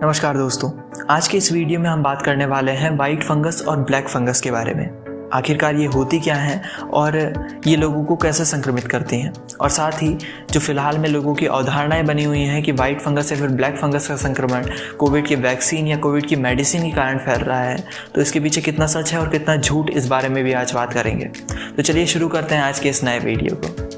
नमस्कार दोस्तों, आज के इस वीडियो में हम बात करने वाले हैं वाइट फंगस और ब्लैक फंगस के बारे में। आखिरकार ये होती क्या हैं और ये लोगों को कैसे संक्रमित करती हैं, और साथ ही जो फिलहाल में लोगों की अवधारणाएं बनी हुई हैं कि वाइट फंगस या फिर ब्लैक फंगस का संक्रमण कोविड के वैक्सीन या कोविड की मेडिसिन के कारण फैल रहा है, तो इसके पीछे कितना सच है और कितना झूठ, इस बारे में भी आज बात करेंगे। तो चलिए शुरू करते हैं आज के इस नए वीडियो को।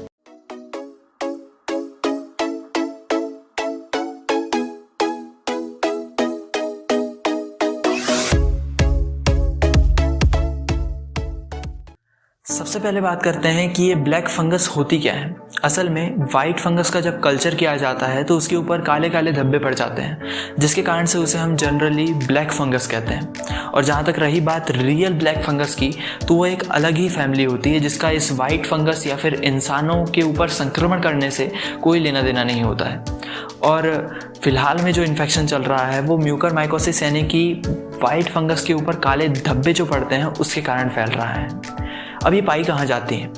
सबसे पहले बात करते हैं कि ये ब्लैक फंगस होती क्या है। असल में वाइट फंगस का जब कल्चर किया जाता है तो उसके ऊपर काले काले धब्बे पड़ जाते हैं, जिसके कारण से उसे हम जनरली ब्लैक फंगस कहते हैं। और जहाँ तक रही बात रियल ब्लैक फंगस की, तो वो एक अलग ही फैमिली होती है जिसका इस वाइट फंगस या फिर इंसानों के ऊपर संक्रमण करने से कोई लेना देना नहीं होता है। और फिलहाल में जो इन्फेक्शन चल रहा है वो म्यूकरमाइकोसिस यानी कि वाइट फंगस के ऊपर काले धब्बे जो पड़ते हैं उसके कारण फैल रहा है। अब ये पाई कहाँ जाती हैं?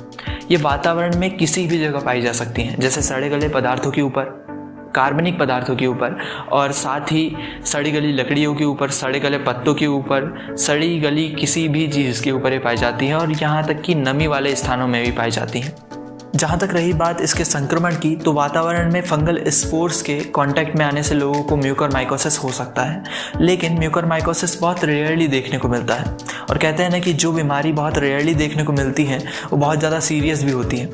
ये वातावरण में किसी भी जगह पाई जा सकती हैं, जैसे सड़े गले पदार्थों के ऊपर, कार्बनिक पदार्थों के ऊपर, और साथ ही सड़ी गली लकड़ियों के ऊपर, सड़े गले पत्तों के ऊपर, सड़ी गली किसी भी चीज़ के ऊपर ये पाई जाती है, और यहाँ तक कि नमी वाले स्थानों में भी पाई जाती हैं। जहाँ तक रही बात इसके संक्रमण की, तो वातावरण में फंगल स्पोर्स के कांटेक्ट में आने से लोगों को म्यूकरमाइकोसिस हो सकता है, लेकिन म्यूकरमाइकोसिस बहुत रेयरली देखने को मिलता है। और कहते हैं ना कि जो बीमारी बहुत रेयरली देखने को मिलती है वो बहुत ज़्यादा सीरियस भी होती है।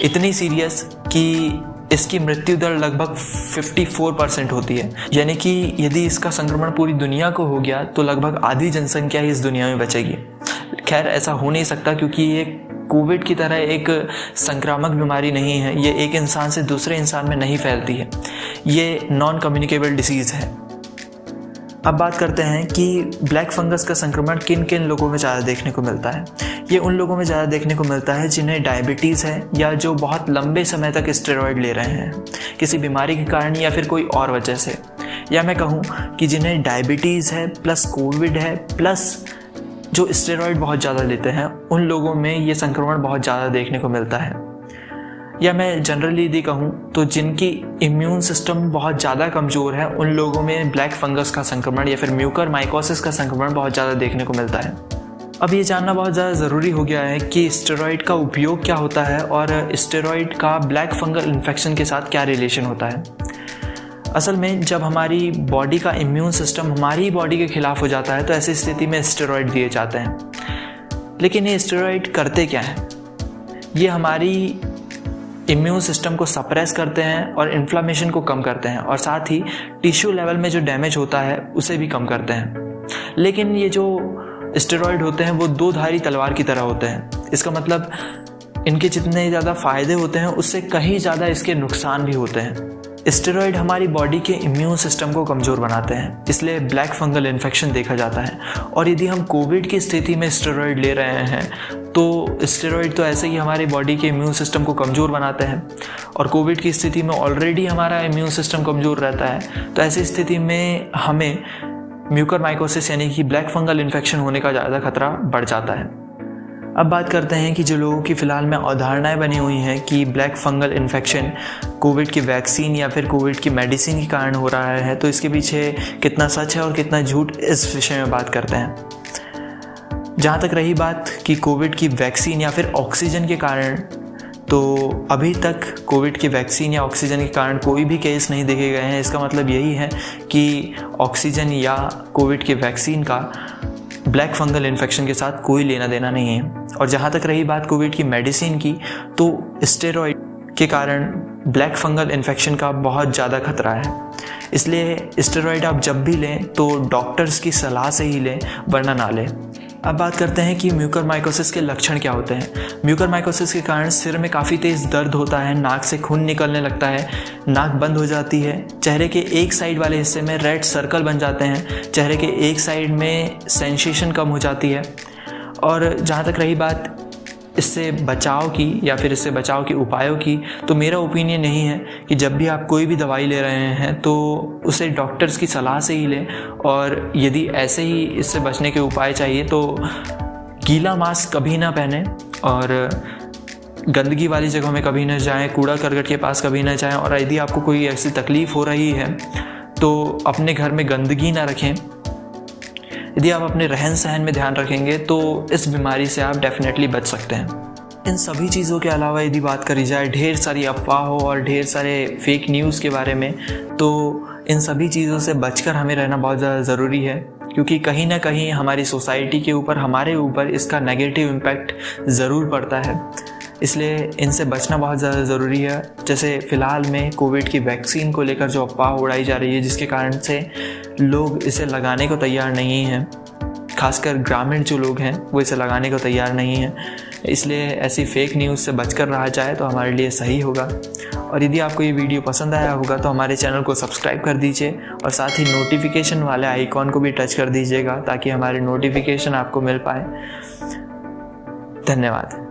इतनी सीरियस कि इसकी मृत्यु दर लगभग 54% होती है, यानी कि यदि इसका संक्रमण पूरी दुनिया को हो गया तो लगभग आधी जनसंख्या ही इस दुनिया में बचेगी। खैर, ऐसा हो नहीं सकता क्योंकि ये कोविड की तरह एक संक्रामक बीमारी नहीं है। ये एक इंसान से दूसरे इंसान में नहीं फैलती है, ये नॉन कम्युनिकेबल डिसीज़ है। अब बात करते हैं कि ब्लैक फंगस का संक्रमण किन किन लोगों में ज़्यादा देखने को मिलता है। ये उन लोगों में ज़्यादा देखने को मिलता है जिन्हें डायबिटीज़ है या जो बहुत लंबे समय तक स्टेरॉयड ले रहे हैं किसी बीमारी के कारण या फिर कोई और वजह से, या मैं कहूँ कि जिन्हें डायबिटीज़ है प्लस कोविड है प्लस जो स्टेरॉयड बहुत ज़्यादा लेते हैं, उन लोगों में ये संक्रमण बहुत ज़्यादा देखने को मिलता है। या मैं जनरली यदि कहूँ तो जिनकी इम्यून सिस्टम बहुत ज़्यादा कमज़ोर है, उन लोगों में ब्लैक फंगस का संक्रमण या फिर म्यूकरमाइकोसिस का संक्रमण बहुत ज़्यादा देखने को मिलता है। अब ये जानना बहुत ज़्यादा ज़रूरी हो गया है कि स्टेरॉयड का उपयोग क्या होता है और स्टेरॉयड का ब्लैक फंगल इन्फेक्शन के साथ क्या रिलेशन होता है। असल में जब हमारी बॉडी का इम्यून सिस्टम हमारी बॉडी के खिलाफ हो जाता है तो ऐसी स्थिति में स्टेरॉयड दिए जाते हैं। लेकिन ये स्टेरॉयड करते क्या हैं? ये हमारी इम्यून सिस्टम को सप्रेस करते हैं और इन्फ्लामेशन को कम करते हैं, और साथ ही टिश्यू लेवल में जो डैमेज होता है उसे भी कम करते हैं। लेकिन ये जो स्टेरॉयड होते हैं वो दो धारी तलवार की तरह होते हैं। इसका मतलब इनके जितने ज़्यादा फ़ायदे होते हैं उससे कहीं ज़्यादा इसके नुकसान भी होते हैं। स्टेरॉयड हमारी बॉडी के इम्यून सिस्टम को कमज़ोर बनाते हैं, इसलिए ब्लैक फंगल इन्फेक्शन देखा जाता है। और यदि हम कोविड की स्थिति में स्टेरॉयड ले रहे हैं तो स्टेरॉयड तो ऐसे ही हमारी बॉडी के इम्यून सिस्टम को कमज़ोर बनाते हैं, और कोविड की स्थिति में ऑलरेडी हमारा इम्यून सिस्टम कमज़ोर रहता है, तो ऐसी स्थिति में हमें म्यूकरमाइकोसिस यानी कि ब्लैक फंगल इन्फेक्शन होने का ज़्यादा खतरा बढ़ जाता है। अब बात करते हैं कि जो लोगों की फ़िलहाल में अवधारणाएं बनी हुई हैं कि ब्लैक फंगल इन्फेक्शन कोविड की वैक्सीन या फिर कोविड की मेडिसिन के कारण हो रहा है, तो इसके पीछे कितना सच है और कितना झूठ, इस विषय में बात करते हैं। जहाँ तक रही बात कि कोविड की वैक्सीन या फिर ऑक्सीजन के कारण, तो अभी तक कोविड की वैक्सीन या ऑक्सीजन के कारण कोई भी केस नहीं देखे गए हैं। इसका मतलब यही है कि ऑक्सीजन या कोविड की वैक्सीन का ब्लैक फंगल इन्फेक्शन के साथ कोई लेना देना नहीं है। और जहाँ तक रही बात कोविड की मेडिसिन की, तो स्टेरॉयड के कारण ब्लैक फंगल इन्फेक्शन का बहुत ज़्यादा खतरा है, इसलिए स्टेरॉयड आप जब भी लें तो डॉक्टर्स की सलाह से ही लें, वरना ना लें। अब बात करते हैं कि म्यूकरमाइकोसिस के लक्षण क्या होते हैं। म्यूकरमाइकोसिस के कारण सिर में काफ़ी तेज़ दर्द होता है, नाक से खून निकलने लगता है, नाक बंद हो जाती है, चेहरे के एक साइड वाले हिस्से में रेड सर्कल बन जाते हैं, चेहरे के एक साइड में सेंसेशन कम हो जाती है। और जहाँ तक रही बात इससे बचाव की या फिर इससे बचाव के उपायों की, तो मेरा ओपिनियन यही है कि जब भी आप कोई भी दवाई ले रहे हैं तो उसे डॉक्टर्स की सलाह से ही लें, और यदि ऐसे ही इससे बचने के उपाय चाहिए तो गीला मास्क कभी ना पहने और गंदगी वाली जगहों में कभी ना जाएं, कूड़ा करकट के पास कभी ना जाएं। और यदि आपको कोई ऐसी तकलीफ़ हो रही है तो अपने घर में गंदगी ना रखें। यदि आप अपने रहन सहन में ध्यान रखेंगे तो इस बीमारी से आप डेफिनेटली बच सकते हैं। इन सभी चीज़ों के अलावा यदि बात करी जाए ढेर सारी अफवाहों और ढेर सारे फेक न्यूज़ के बारे में, तो इन सभी चीज़ों से बचकर हमें रहना बहुत ज़्यादा ज़रूरी है, क्योंकि कहीं ना कहीं हमारी सोसाइटी के ऊपर, हमारे ऊपर इसका नेगेटिव इम्पैक्ट ज़रूर पड़ता है। इसलिए इनसे बचना बहुत ज़्यादा ज़रूरी है। जैसे फ़िलहाल में कोविड की वैक्सीन को लेकर जो अफवाह उड़ाई जा रही है, जिसके कारण से लोग इसे लगाने को तैयार नहीं हैं, खासकर ग्रामीण जो लोग हैं वो इसे लगाने को तैयार नहीं हैं। इसलिए ऐसी फेक न्यूज़ से बचकर रहा जाए तो हमारे लिए सही होगा। और यदि आपको ये वीडियो पसंद आया होगा तो हमारे चैनल को सब्सक्राइब कर दीजिए और साथ ही नोटिफिकेशन वाले आइकॉन को भी टच कर दीजिएगा ताकि हमारे नोटिफिकेशन आपको मिल पाए। धन्यवाद।